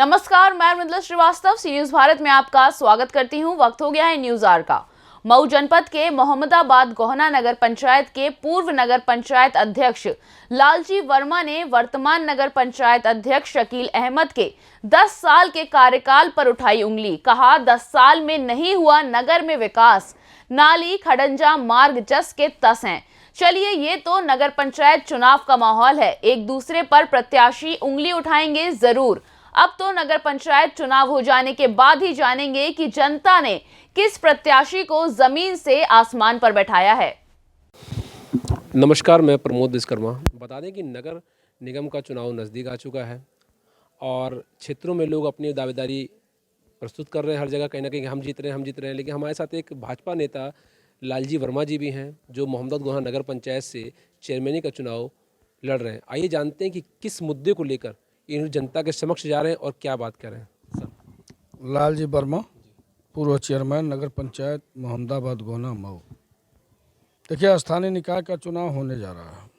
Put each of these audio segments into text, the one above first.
नमस्कार, मैं मृदुला श्रीवास्तव सी न्यूज भारत में आपका स्वागत करती हूं। वक्त हो गया है न्यूज आवर का। मऊ जनपद के मोहम्मदाबाद गोहना नगर पंचायत के पूर्व नगर पंचायत अध्यक्ष लालजी वर्मा ने वर्तमान नगर पंचायत अध्यक्ष शकील अहमद के 10 साल के कार्यकाल पर उठाई उंगली। कहा, 10 साल में नहीं हुआ नगर में विकास, नाली खडंजा मार्ग जस के तस हैं। चलिए, ये तो नगर पंचायत चुनाव का माहौल है, एक दूसरे पर प्रत्याशी उंगली उठाएंगे जरूर। अब तो नगर पंचायत चुनाव हो जाने के बाद ही जानेंगे कि जनता ने किस प्रत्याशी को जमीन से आसमान पर बैठाया है। नमस्कार, मैं प्रमोद विश्वकर्मा। बता दें कि नगर निगम का चुनाव नज़दीक आ चुका है और क्षेत्रों में लोग अपनी दावेदारी प्रस्तुत कर रहे हैं। हर जगह कहीं ना कहीं हम जीत रहे हैं। लेकिन हमारे साथ एक भाजपा नेता लालजी वर्मा जी भी हैं, जो मोहम्मदाबाद गोहना नगर पंचायत से चेयरमैनी का चुनाव लड़ रहे हैं। आइए जानते हैं कि किस मुद्दे को लेकर इन जनता के समक्ष जा रहे हैं और क्या बात कर रहे हैं। लालजी वर्मा, पूर्व चेयरमैन नगर पंचायत मोहम्मदाबाद गोहना मऊ। देखिए, स्थानीय निकाय का चुनाव होने जा रहा है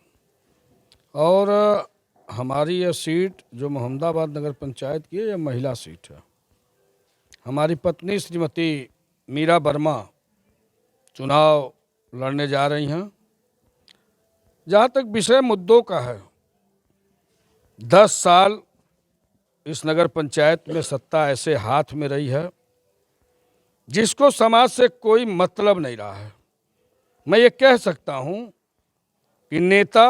और हमारी यह सीट जो मोहम्मदाबाद नगर पंचायत की है, यह महिला सीट है। हमारी पत्नी श्रीमती मीरा वर्मा चुनाव लड़ने जा रही हैं। जहाँ तक विषय मुद्दों का है, 10 साल इस नगर पंचायत में सत्ता ऐसे हाथ में रही है जिसको समाज से कोई मतलब नहीं रहा है। मैं ये कह सकता हूँ कि नेता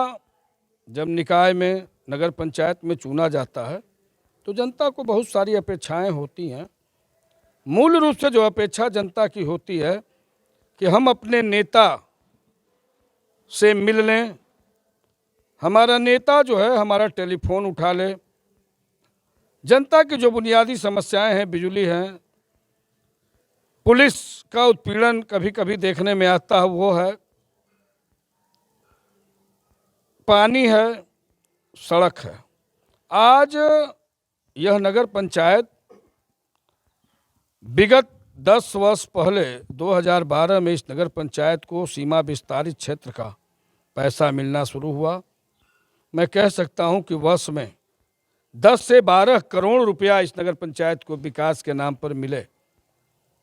जब निकाय में नगर पंचायत में चुना जाता है तो जनता को बहुत सारी अपेक्षाएं होती हैं। मूल रूप से जो अपेक्षा जनता की होती है कि हम अपने नेता से मिल लें, हमारा नेता जो है हमारा टेलीफोन उठा ले। जनता की जो बुनियादी समस्याएं हैं, बिजली है, पुलिस का उत्पीड़न कभी कभी देखने में आता है, वो है, पानी है, सड़क है। आज यह नगर पंचायत विगत 10 वर्ष पहले 2012 में इस नगर पंचायत को सीमा विस्तारित क्षेत्र का पैसा मिलना शुरू हुआ। मैं कह सकता हूं कि वर्ष में 10 से 12 करोड़ रुपया इस नगर पंचायत को विकास के नाम पर मिले,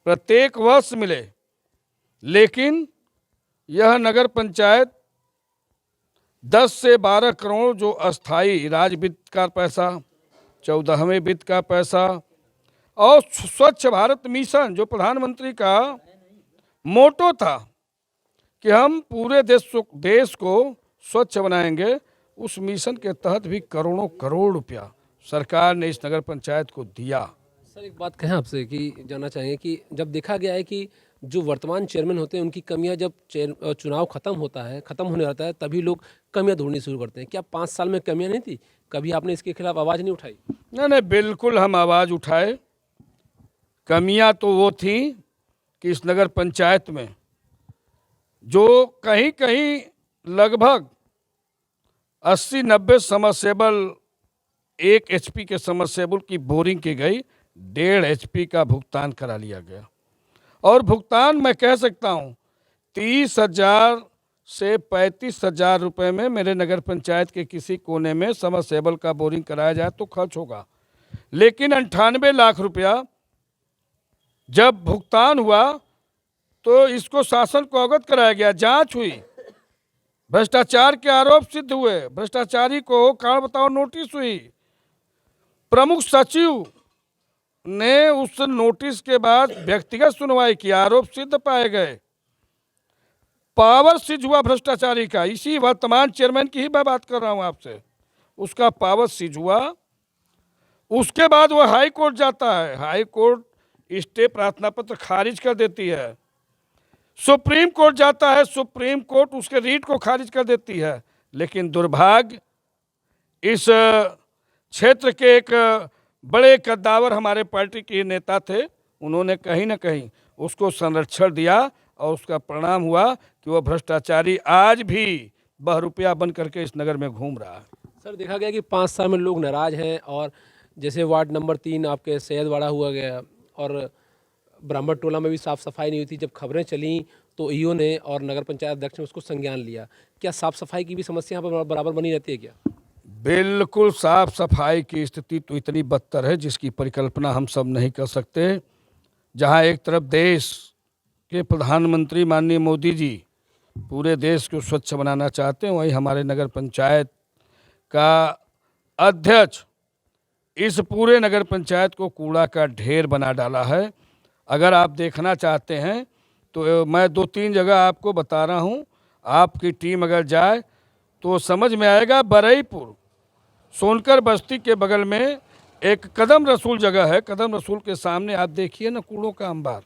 प्रत्येक वर्ष मिले। लेकिन यह नगर पंचायत 10 से 12 करोड़ जो अस्थाई राज्य वित्त का पैसा, 14वें वित्त का पैसा और स्वच्छ भारत मिशन जो प्रधानमंत्री का मोटो था कि हम पूरे देश को स्वच्छ बनाएंगे, उस मिशन के तहत भी करोड़ों करोड़ रुपया सरकार ने इस नगर पंचायत को दिया। सर, एक बात कहें आपसे कि जानना चाहेंगे कि जब देखा गया है कि जो वर्तमान चेयरमैन होते हैं उनकी कमियां जब चुनाव खत्म होने आता है तभी लोग कमियां ढूंढनी शुरू करते हैं। क्या 5 साल में कमियां नहीं थी? कभी आपने इसके खिलाफ आवाज़ नहीं उठाई? नहीं, बिल्कुल हम आवाज़ उठाए। कमियां तो वो थी कि इस नगर पंचायत में जो कहीं कहीं लगभग 80-90 समरसेबल 1 HP के समरसेबल की बोरिंग की गई, 1.5 HP का भुगतान करा लिया गया। और भुगतान मैं कह सकता हूँ 30,000 से 35,000 रुपये में मेरे नगर पंचायत के किसी कोने में समरसेबल का बोरिंग कराया जाए तो खर्च होगा। लेकिन 98 लाख रुपया जब भुगतान हुआ तो इसको शासन को अवगत कराया गया, जांच हुई, भ्रष्टाचार के आरोप सिद्ध हुए, भ्रष्टाचारी को कारण बताओ नोटिस हुई। प्रमुख सचिव ने उस नोटिस के बाद व्यक्तिगत सुनवाई की, आरोप सिद्ध पाए गए, पावर सीज हुआ भ्रष्टाचारी का। इसी वर्तमान चेयरमैन की ही मैं बात कर रहा हूं आपसे, उसका पावर सीज हुआ। उसके बाद वह हाई कोर्ट जाता है, हाई कोर्ट स्टे प्रार्थना पत्र खारिज कर देती है, सुप्रीम कोर्ट जाता है, सुप्रीम कोर्ट उसके रीट को खारिज कर देती है। लेकिन दुर्भाग्य, इस क्षेत्र के एक बड़े कद्दावर हमारे पार्टी के नेता थे, उन्होंने कहीं ना कहीं उसको संरक्षण दिया और उसका परिणाम हुआ कि वह भ्रष्टाचारी आज भी बहरूपिया बन करके इस नगर में घूम रहा है। सर, देखा गया कि 5 साल में लोग नाराज हैं और जैसे वार्ड नंबर 3 आपके सैयदवाड़ा हुआ गया और ब्राह्मण टोला में भी साफ़ सफाई नहीं हुई थी। जब खबरें चली तो ईओ ने और नगर पंचायत अध्यक्ष ने उसको संज्ञान लिया। क्या साफ़ सफाई की भी समस्या यहाँ पर बराबर बनी रहती है क्या? बिल्कुल साफ सफाई की स्थिति तो इतनी बदतर है जिसकी परिकल्पना हम सब नहीं कर सकते। जहां एक तरफ देश के प्रधानमंत्री माननीय मोदी जी पूरे देश को स्वच्छ बनाना चाहते हैं, वहीं हमारे नगर पंचायत का अध्यक्ष इस पूरे नगर पंचायत को कूड़ा का ढेर बना डाला है। अगर आप देखना चाहते हैं तो मैं 2-3 जगह आपको बता रहा हूं, आपकी टीम अगर जाए तो समझ में आएगा। बरईपुर सोनकर बस्ती के बगल में एक कदम रसूल जगह है, कदम रसूल के सामने आप देखिए ना कूड़ों का अंबार।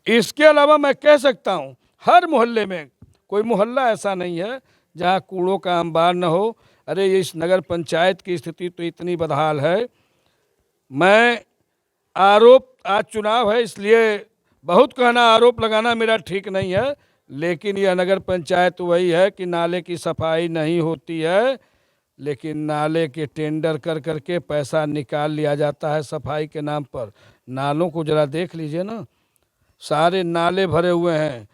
इसके अलावा मैं कह सकता हूँ हर मोहल्ले में कोई मोहल्ला ऐसा नहीं है जहाँ कूड़ों का अंबार न हो। अरे इस नगर पंचायत की स्थिति तो इतनी बदहाल है। मैं आज चुनाव है इसलिए बहुत कहना आरोप लगाना मेरा ठीक नहीं है, लेकिन यह नगर पंचायत वही है कि नाले की सफाई नहीं होती है, लेकिन नाले के टेंडर कर करके पैसा निकाल लिया जाता है सफाई के नाम पर। नालों को जरा देख लीजिए ना, सारे नाले भरे हुए हैं,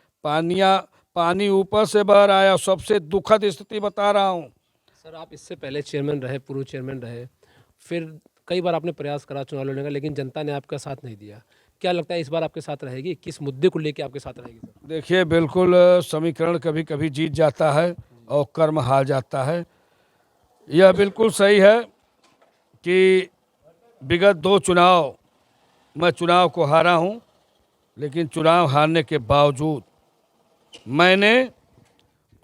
पानी ऊपर से बह रहा है। सबसे दुखद स्थिति बता रहा हूँ। सर आप इससे पहले चेयरमैन रहे, पूर्व चेयरमैन रहे, फिर कई बार आपने प्रयास करा चुनाव लड़ने का, लेकिन जनता ने आपका साथ नहीं दिया। क्या लगता है इस बार आपके साथ रहेगी? किस मुद्दे को लेकर आपके साथ रहेगी सर? देखिए बिल्कुल समीकरण कभी कभी जीत जाता है और कर्म हार जाता है। यह बिल्कुल सही है कि विगत 2 चुनाव मैं चुनाव को हारा हूं, लेकिन चुनाव हारने के बावजूद मैंने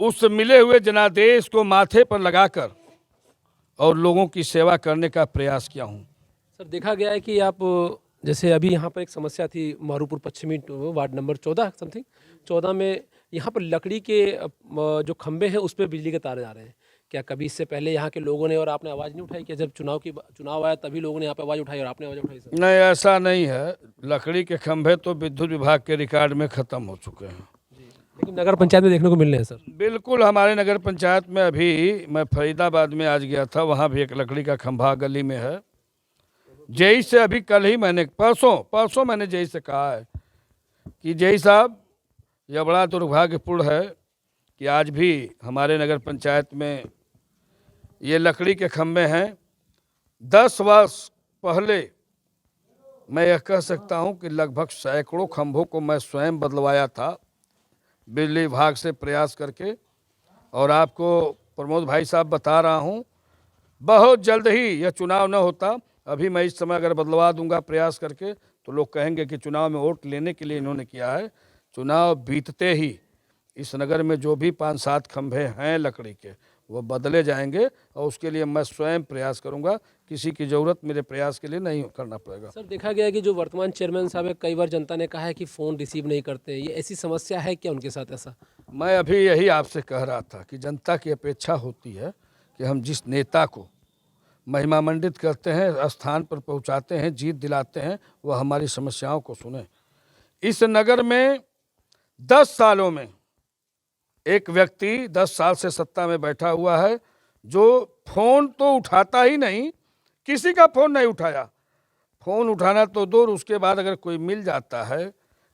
उस मिले हुए जनादेश को माथे पर लगाकर और लोगों की सेवा करने का प्रयास किया हूं। सर देखा गया है कि आप जैसे अभी यहाँ पर एक समस्या थी मारूपुर पश्चिमी वार्ड नंबर 14 समथिंग 14 में, यहाँ पर लकड़ी के जो खंभे हैं उस पर बिजली के तार जा रहे हैं। क्या कभी इससे पहले यहाँ के लोगों ने और आपने आवाज़ नहीं उठाई? कि जब चुनाव आया तभी लोगों ने यहाँ पर आवाज़ उठाई और आपने आवाज़ उठाई सर? नहीं, ऐसा नहीं है। लकड़ी के खंभे तो विद्युत विभाग के रिकॉर्ड में ख़त्म हो चुके हैं, लेकिन नगर पंचायत में देखने को मिल रहे हैं सर। बिल्कुल हमारे नगर पंचायत में अभी मैं फरीदाबाद में आज गया था, वहाँ भी एक लकड़ी का खंभा गली में है। जेई से अभी कल ही मैंने परसों मैंने जेई से कहा है कि जेई साहब यह बड़ा दुर्भाग्यपूर्ण है कि आज भी हमारे नगर पंचायत में ये लकड़ी के खंभे हैं। 10 वर्ष पहले मैं यह कह सकता हूं कि लगभग सैकड़ों खंभों को मैं स्वयं बदलवाया था बिजली विभाग से प्रयास करके, और आपको प्रमोद भाई साहब बता रहा हूं बहुत जल्द ही यह चुनाव न होता, अभी मैं इस समय अगर बदलवा दूंगा प्रयास करके तो लोग कहेंगे कि चुनाव में वोट लेने के लिए इन्होंने किया है। चुनाव बीतते ही इस नगर में जो भी 5-7 खंभे हैं लकड़ी के वो बदले जाएंगे, और उसके लिए मैं स्वयं प्रयास करूंगा। किसी की ज़रूरत मेरे प्रयास के लिए नहीं करना पड़ेगा। सर देखा गया है कि जो वर्तमान चेयरमैन साहब है, कई बार जनता ने कहा है कि फ़ोन रिसीव नहीं करते। ये ऐसी समस्या है क्या उनके साथ? ऐसा मैं अभी यही आपसे कह रहा था कि जनता की अपेक्षा होती है कि हम जिस नेता को महिमामंडित करते हैं, स्थान पर पहुंचाते हैं, जीत दिलाते हैं, वह हमारी समस्याओं को सुने। इस नगर में 10 सालों में एक व्यक्ति 10 साल से सत्ता में बैठा हुआ है जो फ़ोन तो उठाता ही नहीं, किसी का फ़ोन नहीं उठाया। फ़ोन उठाना तो दूर, उसके बाद अगर कोई मिल जाता है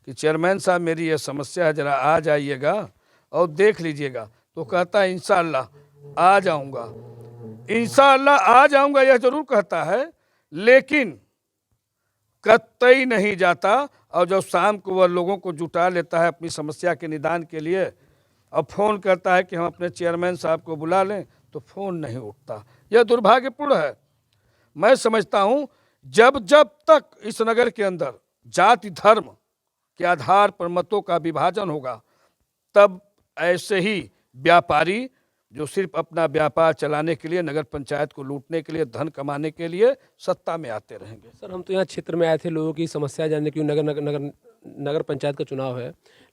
कि चेयरमैन साहब मेरी ये समस्या है, ज़रा आ जाइएगा और देख लीजिएगा, तो कहता है इंशाअल्लाह आ जाऊंगा, इंशाअल्लाह आ जाऊंगा, यह जरूर कहता है, लेकिन कतई नहीं जाता। और जब शाम को वह लोगों को जुटा लेता है अपनी समस्या के निदान के लिए और फ़ोन करता है कि हम अपने चेयरमैन साहब को बुला लें, तो फ़ोन नहीं उठता। यह दुर्भाग्यपूर्ण है। मैं समझता हूँ जब तक इस नगर के अंदर जाति धर्म के आधार पर मतों का विभाजन होगा, तब ऐसे ही व्यापारी जो सिर्फ अपना व्यापार चलाने के लिए, नगर पंचायत को लूटने के लिए, धन कमाने के लिए सत्ता में आते रहेंगे। सर हम तो यहाँ क्षेत्र में आए थे लोगों की समस्या जानने, क्यों नगर पंचायत का चुनाव है,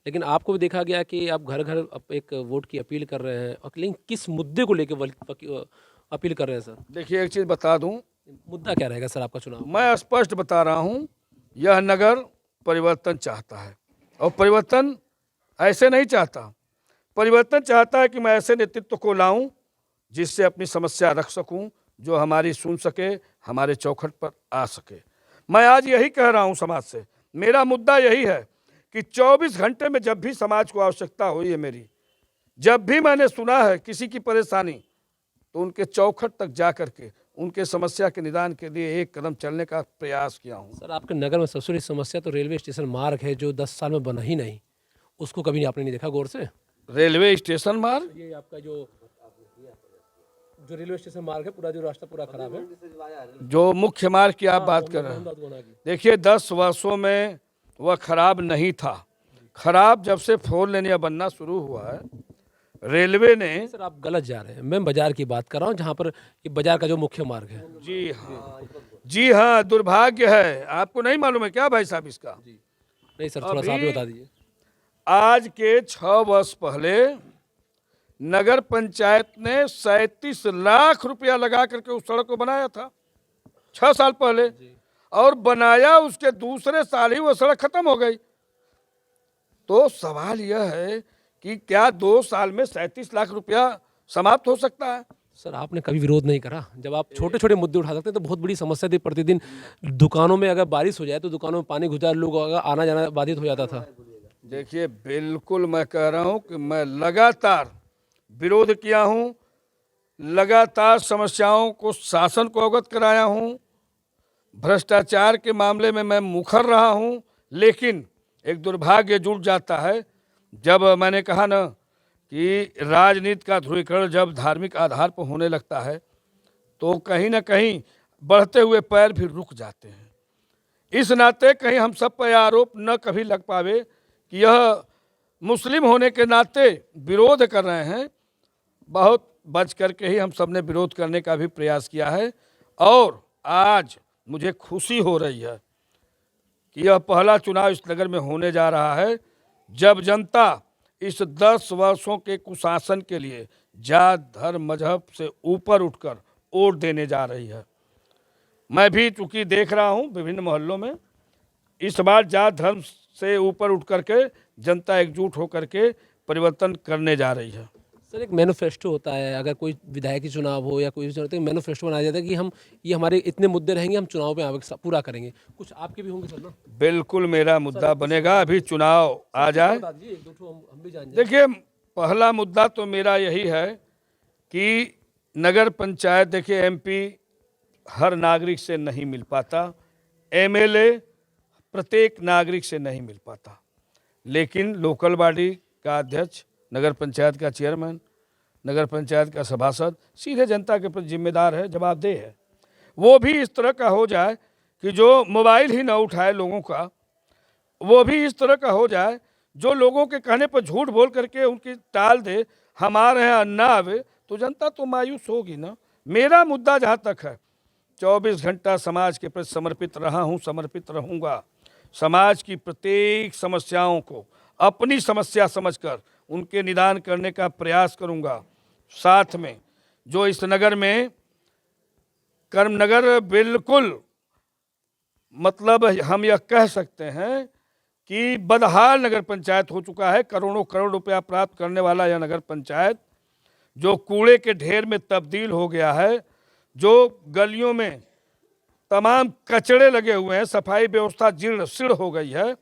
लेकिन आपको भी देखा गया कि आप घर घर एक वोट की अपील कर रहे हैं, लेकिन किस मुद्दे को लेकर अपील कर रहे हैं सर? देखिए एक चीज़ बता दूं, मुद्दा क्या रहेगा सर आपका चुनाव? मैं स्पष्ट बता रहा हूं, यह नगर परिवर्तन चाहता है, और परिवर्तन ऐसे नहीं चाहता। परिवर्तन चाहता है कि मैं ऐसे नेतृत्व को लाऊं जिससे अपनी समस्या रख सकूं, जो हमारी सुन सके, हमारे चौखट पर आ सके। मैं आज यही कह रहा हूं समाज से, मेरा मुद्दा यही है कि 24 घंटे में जब भी समाज को आवश्यकता हुई है मेरी, जब भी मैंने सुना है किसी की परेशानी, तो उनके चौखट तक जा कर के उनके समस्या के निदान के लिए एक कदम चलने का प्रयास किया हूँ। सर आपके नगर में सबसे बड़ी समस्या तो रेलवे स्टेशन मार्ग है, जो 10 साल में बना ही नहीं, उसको कभी आपने नहीं देखा गौर से? रेलवे स्टेशन मार्ग, ये आपका जो रेलवे स्टेशन मार्ग है, पूरा जो रास्ता पूरा खराब है, जो मुख्य मार्ग की आप बात कर रहे हैं, मोहम्मदाबाद गोना की। देखिए 10 वर्षों में वह खराब नहीं था। खराब जब से 4 लेन या बनना शुरू हुआ है, रेलवे ने। सर आप गलत जा रहे हैं, मैं बाजार की बात कर रहा हूँ, जहाँ पर ये बाजार का जो मुख्य मार्ग है। जी हाँ, जी हाँ, दुर्भाग्य है। आपको नहीं मालूम है क्या भाई साहब इसका? नहीं सर, थोड़ा सा आप ही बता दीजिए। आज के 6 वर्ष पहले नगर पंचायत ने 37 लाख रुपया लगा करके उस सड़क को बनाया था, 6 साल पहले, और बनाया उसके दूसरे साल ही वो सड़क खत्म हो गई। तो सवाल यह है कि क्या 2 साल में 37 लाख रुपया समाप्त हो सकता है? सर आपने कभी विरोध नहीं करा? जब आप छोटे छोटे मुद्दे उठा सकते हैं तो बहुत बड़ी समस्या थी। प्रतिदिन दुकानों में अगर बारिश हो जाए तो दुकानों में पानी घुस जाए, लोग आना जाना बाधित हो जाता था। देखिए, बिल्कुल मैं कह रहा हूं कि मैं लगातार विरोध किया हूं, लगातार समस्याओं को शासन को अवगत कराया हूं, भ्रष्टाचार के मामले में मैं मुखर रहा हूं। लेकिन एक दुर्भाग्य जुट जाता है, जब मैंने कहा ना कि राजनीति का ध्रुवीकरण जब धार्मिक आधार पर होने लगता है तो कहीं ना कहीं बढ़ते हुए पैर भी रुक जाते हैं। इस नाते कहीं हम सब पर आरोप न कभी लग पावे कि यह मुस्लिम होने के नाते विरोध कर रहे हैं। बहुत बच करके ही हम सब ने विरोध करने का भी प्रयास किया है, और आज मुझे खुशी हो रही है कि यह पहला चुनाव इस नगर में होने जा रहा है जब जनता इस 10 वर्षों के कुशासन के लिए जात धर्म मजहब से ऊपर उठकर वोट देने जा रही है। मैं भी चूंकि देख रहा हूं विभिन्न मोहल्लों में, इस बार जात धर्म से ऊपर उठ करके जनता एकजुट होकर के परिवर्तन करने जा रही है। सर एक मैनिफेस्टो होता है, अगर कोई विधायकी चुनाव हो या कोई भी चुनाव, तो मैनिफेस्टो बनाया जाता है कि हम ये हमारे इतने मुद्दे रहेंगे, हम चुनाव में आगे पूरा करेंगे। कुछ आपके भी होंगे सर ना? बिल्कुल मेरा मुद्दा बनेगा, अभी चुनाव आ जाए। बता दीजिए, एक दो ठो हम भी जान जाएं। देखिए, पहला मुद्दा तो मेरा यही है कि नगर पंचायत, देखिए एमपी हर नागरिक से नहीं मिल पाता, एमएलए प्रत्येक नागरिक से नहीं मिल पाता, लेकिन लोकल बॉडी का अध्यक्ष, नगर पंचायत का चेयरमैन, नगर पंचायत का सभासद सीधे जनता के प्रति जिम्मेदार है, जवाबदेह है। वो भी इस तरह का हो जाए कि जो मोबाइल ही ना उठाए लोगों का, वो भी इस तरह का हो जाए जो लोगों के कहने पर झूठ बोल करके उनकी टाल दे, हम आ रहे हैं ना आवे, तो जनता तो मायूस होगी ना। मेरा मुद्दा जहाँ तक है, 24 घंटा समाज के प्रति समर्पित रहा हूँ, समर्पित रहूँगा। समाज की प्रत्येक समस्याओं को अपनी समस्या समझकर उनके निदान करने का प्रयास करूँगा। साथ में जो इस नगर में कर्मनगर, बिल्कुल मतलब हम यह कह सकते हैं कि बदहाल नगर पंचायत हो चुका है। करोड़ों करोड़ रुपया प्राप्त करने वाला यह नगर पंचायत जो कूड़े के ढेर में तब्दील हो गया है, जो गलियों में तमाम कचड़े लगे हुए हैं, सफाई व्यवस्था जीर्ण शीर्ण हो गई है।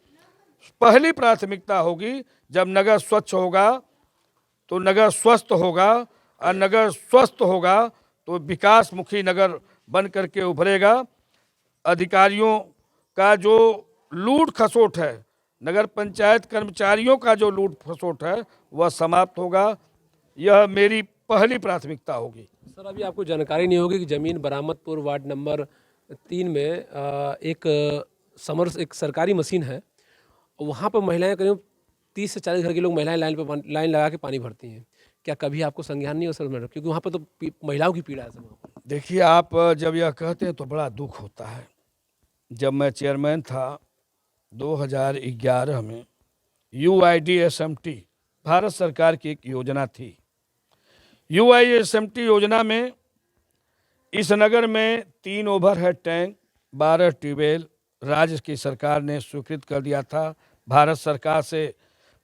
पहली प्राथमिकता होगी, जब नगर स्वच्छ होगा तो नगर स्वस्थ होगा, और नगर स्वस्थ होगा तो विकासमुखी नगर बन करके उभरेगा। अधिकारियों का जो लूट खसोट है, नगर पंचायत कर्मचारियों का जो लूट खसोट है, वह समाप्त होगा। यह मेरी पहली प्राथमिकता होगी। सर अभी आपको जानकारी नहीं होगी कि जमीन बरामदपुर वार्ड नंबर 3 में एक सरकारी मशीन है, वहाँ पर महिलाएं करीब 30 से 40 घर के लोग महिलाएं लाइन लगा के पानी भरती हैं। क्या कभी आपको संज्ञान नहीं हो सर मैडम? क्योंकि वहाँ पर तो महिलाओं की पीड़ा है सर। देखिए, आप जब यह कहते हैं तो बड़ा दुख होता है। जब मैं चेयरमैन था 2011 में, UIDSMT भारत सरकार की एक योजना थी। UIDSMT योजना में इस नगर में 3 ओवरहेड टैंक, 12 ट्यूबवेल राज्य की सरकार ने स्वीकृत कर दिया था। भारत सरकार से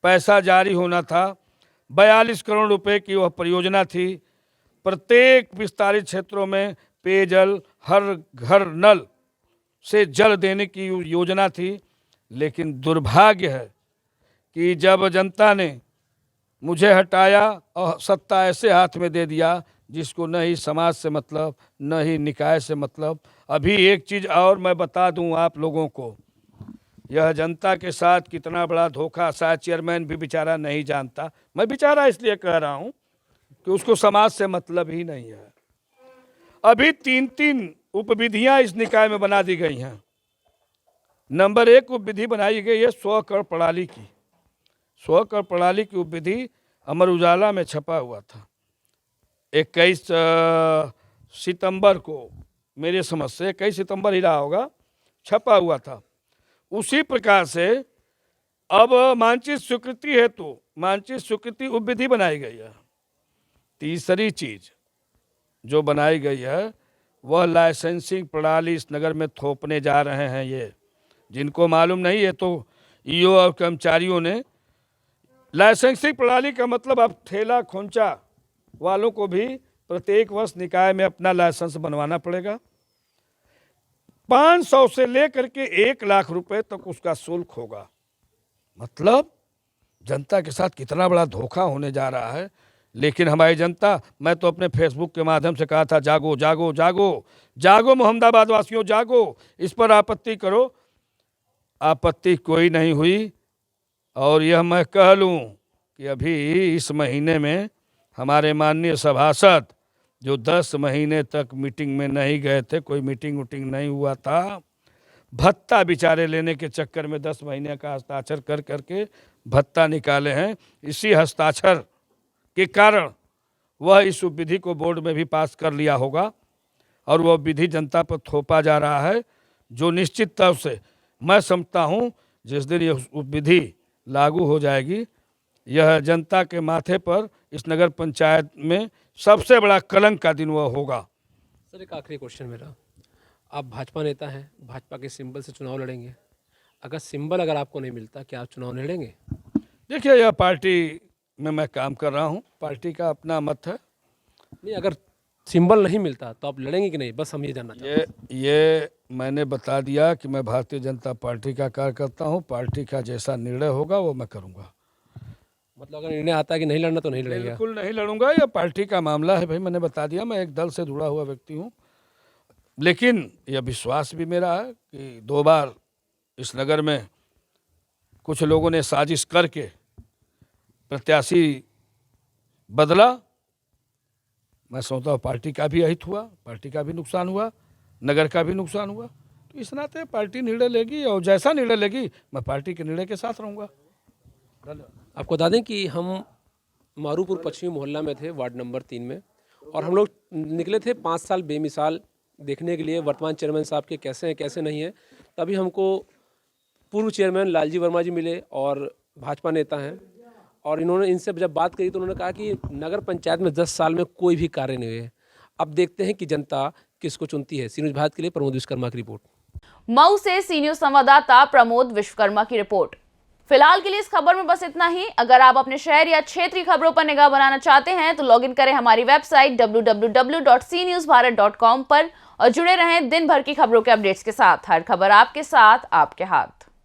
पैसा जारी होना था। 42 करोड़ रुपए की वह परियोजना थी। प्रत्येक विस्तारित क्षेत्रों में पेयजल, हर घर नल से जल देने की योजना थी। लेकिन दुर्भाग्य है कि जब जनता ने मुझे हटाया और सत्ता ऐसे हाथ में दे दिया जिसको न ही समाज से मतलब न ही निकाय से मतलब। अभी एक चीज़ और मैं बता दूं आप लोगों को, यह जनता के साथ कितना बड़ा धोखा शायद चेयरमैन भी बेचारा नहीं जानता। मैं बेचारा इसलिए कह रहा हूं कि उसको समाज से मतलब ही नहीं है। अभी 3 उपविधियां इस निकाय में बना दी गई हैं। नंबर 1 उपविधि बनाई गई है 100 करोड़ प्रणाली की। 100 करोड़ प्रणाली की उपविधि अमर उजाला में छपा हुआ था 21 सितंबर को, मेरे समझ से 21 सितंबर ही रहा होगा, छपा हुआ था। उसी प्रकार से अब मानचित्र स्वीकृति है तो मानचित्र स्वीकृति उपविधि बनाई गई है। तीसरी चीज जो बनाई गई है वह लाइसेंसिंग प्रणाली इस नगर में थोपने जा रहे हैं। ये जिनको मालूम नहीं है तो ईओ और कर्मचारियों ने लाइसेंसिंग प्रणाली का मतलब अब ठेला खोंचा वालों को भी प्रत्येक वर्ष निकाय में अपना लाइसेंस बनवाना पड़ेगा। 500 से लेकर के 1 लाख रुपए तक उसका शुल्क होगा। मतलब जनता के साथ कितना बड़ा धोखा होने जा रहा है। लेकिन हमारी जनता, मैं तो अपने फेसबुक के माध्यम से कहा था, जागो जागो जागो जागो मोहम्मदाबाद वासियों जागो, इस पर आपत्ति करो। आपत्ति कोई नहीं हुई। और यह मैं कह लूँ कि अभी इस महीने में हमारे माननीय सभासद जो 10 महीने तक मीटिंग में नहीं गए थे, कोई मीटिंग उटिंग नहीं हुआ था, भत्ता बेचारे लेने के चक्कर में 10 महीने का हस्ताक्षर कर करके भत्ता निकाले हैं। इसी हस्ताक्षर के कारण वह इस विधि को बोर्ड में भी पास कर लिया होगा और वह विधि जनता पर थोपा जा रहा है, जो निश्चित तौर से मैं समझता हूँ जिस दिन यह विधि लागू हो जाएगी, यह जनता के माथे पर इस नगर पंचायत में सबसे बड़ा कलंक का दिन वह होगा। सर एक आखिरी क्वेश्चन मेरा, आप भाजपा नेता हैं, भाजपा के सिंबल से चुनाव लड़ेंगे। अगर सिंबल अगर आपको नहीं मिलता, क्या आप चुनाव नहीं लड़ेंगे? देखिए, यह पार्टी में मैं काम कर रहा हूँ, पार्टी का अपना मत है। नहीं, अगर सिंबल नहीं मिलता तो आप लड़ेंगे कि नहीं, बस हम ये जानना चाहते हैं। ये मैंने बता दिया कि मैं भारतीय जनता पार्टी का कार्यकर्ता हूँ। पार्टी का जैसा निर्णय होगा वो मैं करूँगा। मतलब अगर निर्णय आता है कि नहीं लड़ना तो नहीं लड़ेंगे? बिल्कुल नहीं लड़ूंगा। यह पार्टी का मामला है भाई, मैंने बता दिया, मैं एक दल से जुड़ा हुआ व्यक्ति हूँ। लेकिन यह विश्वास भी मेरा है कि 2 बार इस नगर में कुछ लोगों ने साजिश करके प्रत्याशी बदला। मैं समझता हूँ पार्टी का भी अहित हुआ, पार्टी का भी नुकसान हुआ, नगर का भी नुकसान हुआ। तो इस नाते पार्टी निर्णय लेगी और जैसा निर्णय लेगी मैं पार्टी के निर्णय के साथ रहूँगा। आपको बता दें कि हम मारूपुर पश्चिमी मोहल्ला में थे, वार्ड नंबर 3 में, और हम लोग निकले थे 5 साल बेमिसाल देखने के लिए वर्तमान चेयरमैन साहब के कैसे हैं कैसे नहीं हैं। तभी हमको पूर्व चेयरमैन लालजी वर्मा जी मिले और भाजपा नेता हैं, और इन्होंने इनसे जब बात करी तो उन्होंने कहा कि नगर पंचायत में 10 साल में कोई भी कार्य नहीं हुए। अब देखते हैं कि जनता किसको चुनती है। सी न्यूज़ भारत के लिए प्रमोद विश्वकर्मा की रिपोर्ट। मऊ से सी न्यूज़ संवाददाता प्रमोद विश्वकर्मा की रिपोर्ट। फिलहाल के लिए इस खबर में बस इतना ही। अगर आप अपने शहर या क्षेत्रीय खबरों पर निगाह बनाना चाहते हैं तो लॉगिन करें हमारी वेबसाइट www.cnewsbharat.com पर और जुड़े रहें दिन भर की खबरों के अपडेट्स के साथ। हर खबर आपके साथ, आपके हाथ।